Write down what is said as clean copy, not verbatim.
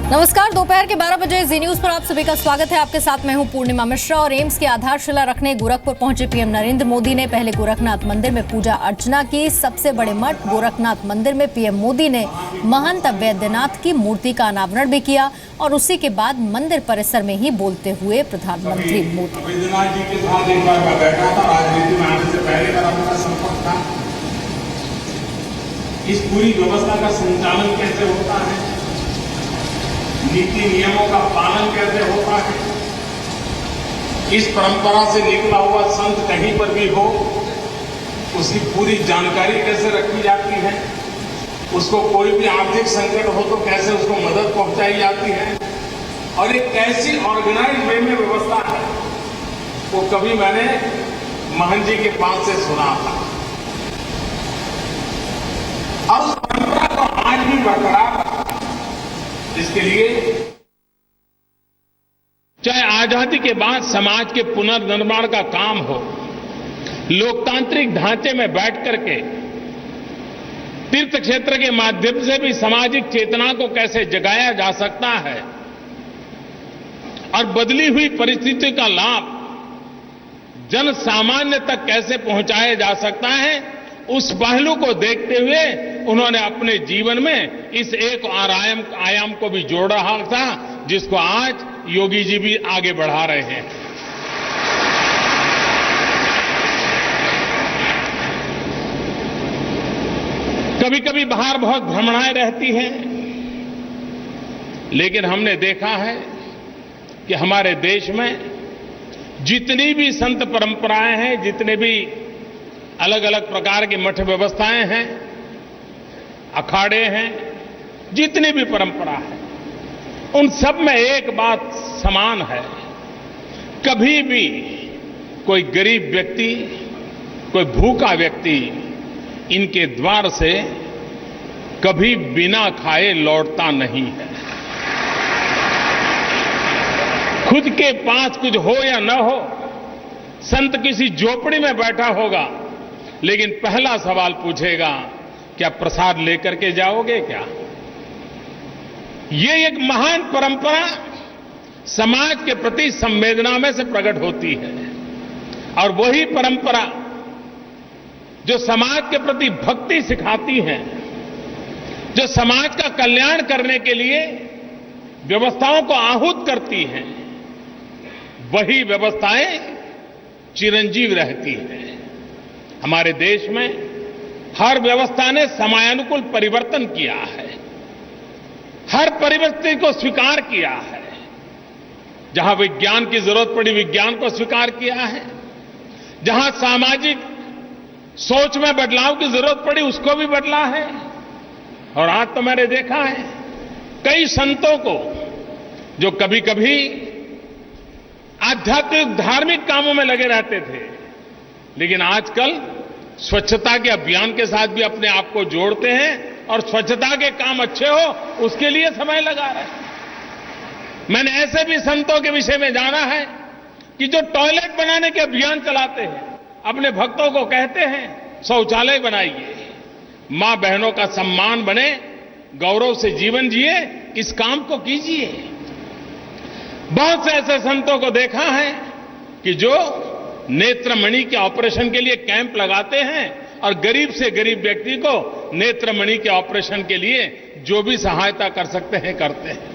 नमस्कार, दोपहर के 12 बजे जी न्यूज पर आप सभी का स्वागत है। आपके साथ मैं हूं पूर्णिमा मिश्रा। और एम्स की आधारशिला रखने गोरखपुर पहुंचे पीएम नरेंद्र मोदी ने पहले गोरखनाथ मंदिर में पूजा अर्चना की। सबसे बड़े मठ गोरखनाथ मंदिर में पीएम मोदी ने महंत वैद्यनाथ की मूर्ति का अनावरण भी किया और उसी के बाद मंदिर परिसर में ही बोलते हुए प्रधानमंत्री मोदी इस पूरी व्यवस्था का संचालन कैसे होता है, नीति नियमों का पालन कैसे होता है, इस परंपरा से निकला हुआ संत कहीं पर भी हो उसकी पूरी जानकारी कैसे रखी जाती है, उसको कोई भी आर्थिक संकट हो तो कैसे उसको मदद पहुंचाई जाती है और एक कैसी ऑर्गेनाइज वे में व्यवस्था है, वो कभी मैंने महंत जी के पास से सुना था और उस परंपरा को आज भी बरकरार रखा। इसके लिए चाहे आजादी के बाद समाज के पुनर्निर्माण का काम हो, लोकतांत्रिक ढांचे में बैठ करके तीर्थ क्षेत्र के माध्यम से भी सामाजिक चेतना को कैसे जगाया जा सकता है और बदली हुई परिस्थिति का लाभ जन सामान्य तक कैसे पहुंचाया जा सकता है, उस पहलू को देखते हुए उन्होंने अपने जीवन में इस एक और आयाम को भी जोड़ रहा था, जिसको आज योगी जी भी आगे बढ़ा रहे हैं। कभी कभी बाहर बहुत भ्रमणाएं रहती हैं, लेकिन हमने देखा है कि हमारे देश में जितनी भी संत परंपराएं हैं, जितने भी अलग अलग प्रकार की मठ व्यवस्थाएं हैं, अखाड़े हैं, जितनी भी परंपरा है, उन सब में एक बात समान है। कभी भी कोई गरीब व्यक्ति, कोई भूखा व्यक्ति इनके द्वार से कभी बिना खाए लौटता नहीं है। खुद के पास कुछ हो या न हो, संत किसी झोपड़ी में बैठा होगा, लेकिन पहला सवाल पूछेगा, क्या प्रसाद लेकर के जाओगे क्या? ये एक महान परंपरा समाज के प्रति संवेदना में से प्रकट होती है और वही परंपरा जो समाज के प्रति भक्ति सिखाती है, जो समाज का कल्याण करने के लिए व्यवस्थाओं को आहूत करती हैं, वही व्यवस्थाएं चिरंजीव रहती हैं। हमारे देश में हर व्यवस्था ने समयानुकूल परिवर्तन किया है, हर परिवर्तन को स्वीकार किया है। जहां विज्ञान की जरूरत पड़ी, विज्ञान को स्वीकार किया है। जहां सामाजिक सोच में बदलाव की जरूरत पड़ी, उसको भी बदला है। और आज तो मैंने देखा है कई संतों को जो कभी कभी आध्यात्मिक धार्मिक कामों में लगे रहते थे, लेकिन आजकल स्वच्छता के अभियान के साथ भी अपने आप को जोड़ते हैं और स्वच्छता के काम अच्छे हो उसके लिए समय लगा रहे हैं। मैंने ऐसे भी संतों के विषय में जाना है कि जो टॉयलेट बनाने के अभियान चलाते हैं, अपने भक्तों को कहते हैं शौचालय बनाइए, मां बहनों का सम्मान बने, गौरव से जीवन जिए, इस काम को कीजिए। बहुत से ऐसे संतों को देखा है कि जो नेत्रमणि के ऑपरेशन के लिए कैंप लगाते हैं और गरीब से गरीब व्यक्ति को नेत्रमणि के ऑपरेशन के लिए जो भी सहायता कर सकते हैं करते हैं।